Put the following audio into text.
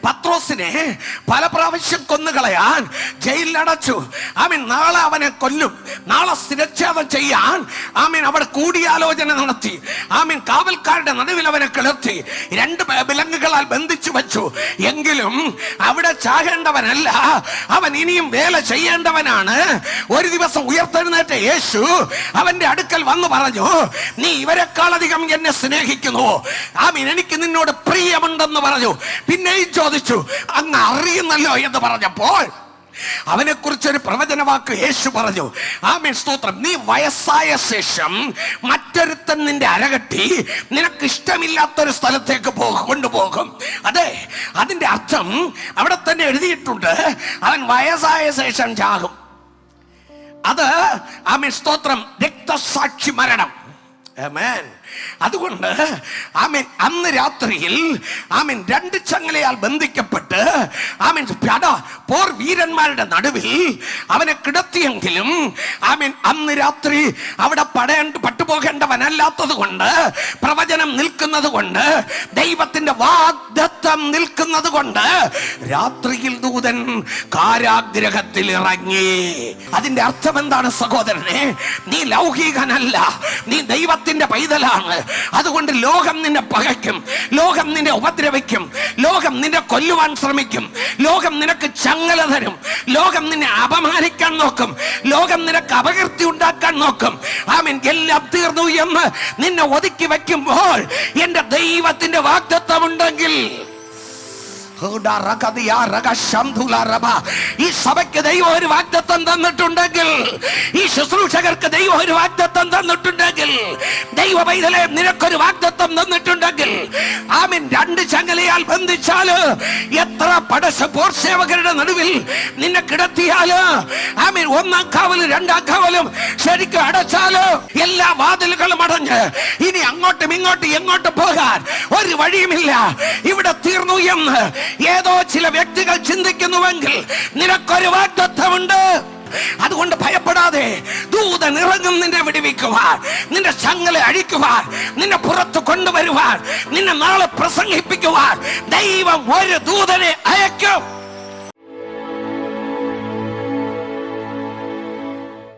പത്രോസിനെ പല പ്രാവശ്യം കൊന്നുകളയാൻ ജയിലിലടച്ചു. നാളെ അവനെ കൊല്ലും, നാളെ ശിരച്ഛേദം ചെയ്യാൻ അവിടെ കൂടിയാലോചന നടത്തി. കാവൽക്കാരുടെ നടുവിൽ അവനെ കിളർത്തി 2 വിലങ്ങുകളാൽ ബന്ധിച്ചു വെച്ചു. എങ്കിലും അവിടെ ചാകേണ്ടവനല്ല, അവൻ ഇനിയും വേല ചെയ്യേണ്ടവനാണ്. ഒരു ദിവസം ഉയർത്തെഴുന്നേറ്റ യേശു അവന്റെ അടുക്കൽ വന്നു പറഞ്ഞു, നീ ഇവരെക്കാളധികം എന്നെ സ്നേഹിക്കുന്നു, എനിക്ക് നിന്നോട് പ്രിയമുണ്ടെന്ന് പറഞ്ഞു. പിന്നെയും ചോദിച്ചു, അങ്ങ് അറിയുന്നല്ലോ എന്ന് പറഞ്ഞപ്പോൾ അവനെ കുറിച്ചൊരു പ്രവചനവാക്ക് യേശു പറഞ്ഞു. സ്തോത്രം. നീ വയസ്സായ ശേഷം മറ്റൊരുത്തൻ നിന്റെ അരകട്ടി നിനക്ക് ഇഷ്ടമില്ലാത്തൊരു സ്ഥലത്തേക്ക് കൊണ്ടുപോകും. അതെ, അതിന്റെ അർത്ഥം അവിടെ തന്നെ എഴുതിയിട്ടുണ്ട്, അവൻ വയസ്സായ ശേഷം ചാകും. അത് സ്തോത്രം, രക്തസാക്ഷി മരണം. ആമേൻ. അതുകൊണ്ട് അന്ന് രാത്രിയിൽ 2 ചങ്ങലയാൽ ബന്ധിക്കപ്പെട്ട് പോർ വീരന്മാരുടെ നടുവിൽ അവനെ കിടത്തിയെങ്കിലും അന്ന് രാത്രി അവിടെ പട്ടുപോകേണ്ടവനല്ലാത്തത് കൊണ്ട്, പ്രവചനം നിൽക്കുന്നത് കൊണ്ട്, ദൈവത്തിന്റെ വാഗ്ദത്തം നിൽക്കുന്നത് കൊണ്ട് രാത്രിയിൽ ദൂതൻ കാരാഗ്രഹത്തിൽ ഇറങ്ങി. അതിന്റെ അർത്ഥം എന്താണ് സഹോദരനെ? നീ ലൗകികനല്ല, നീ ദൈവത്തിന്റെ പൈതലാണ്. അതുകൊണ്ട് ലോകം നിന്നെ പകയ്ക്കും, ലോകം നിന്നെ ഉപദ്രവിക്കും, ലോകം നിന്നെ കൊല്ലുവാൻ ശ്രമിക്കും, ലോകം നിനക്ക് ചങ്ങല തരും, ലോകം നിന്നെ അപമാനിക്കാൻ നോക്കും, ലോകം നിനക്ക് അപകീർത്തി ഉണ്ടാക്കാൻ നോക്കും. എല്ലാം തീർന്നു എന്ന് നിന്നെ ഒതുക്കി വെക്കുമ്പോൾ എന്റെ ദൈവത്തിന്റെ വാഗ്ദത്തമുണ്ടെങ്കിൽ, ഈ സഭയ്ക്ക് ദൈവം ഒരു വാഗ്ദത്തം തന്നിട്ടുണ്ടെങ്കിൽ, ഈ ശുശ്രൂഷകർക്ക് ദൈവം ഒരു വാഗ്ദത്തം തന്നിട്ടുണ്ടെങ്കിൽ, ദൈവ പൈതലേ നിനക്കൊരു വാഗ്ദത്തം തന്നിട്ടുണ്ടെങ്കിൽ, 2 ചങ്ങലയാൽ ബന്ധിച്ചാല്, എത്ര പോർസേവകരുടെ നടുവിൽ നിന്നെ കിടത്തിയാല്, 1-ാം കാവലും 2-ാം കാവലും ശരിക്കും അടച്ചാല്, എല്ലാ വാതിലുകളും അടഞ്ഞ് ഇനി അങ്ങോട്ടും ഇങ്ങോട്ടും എങ്ങോട്ട് പോകാൻ ഒരു വഴിയുമില്ല, ഇവിടെ തീർന്നു എന്ന് ഏതോ ചില വ്യക്തികൾ ചിന്തിക്കുന്നുവെങ്കിൽ നിനക്കൊരു വാഗ്ദത്തമുണ്ട്. അതുകൊണ്ട് ഭയപ്പെടാതെ ദൂതൻ ഇറങ്ങും നിന്നെ വിടുവിക്കുവാൻ, നിന്റെ ചങ്ങല അഴിക്കുവാൻ, നിന്നെ പുറത്തു കൊണ്ടുവരുവാൻ, നിന്നെ നാളെ പ്രസംഗിപ്പിക്കുവാൻ ദൈവം ഒരു ദൂതനെ അയക്കും.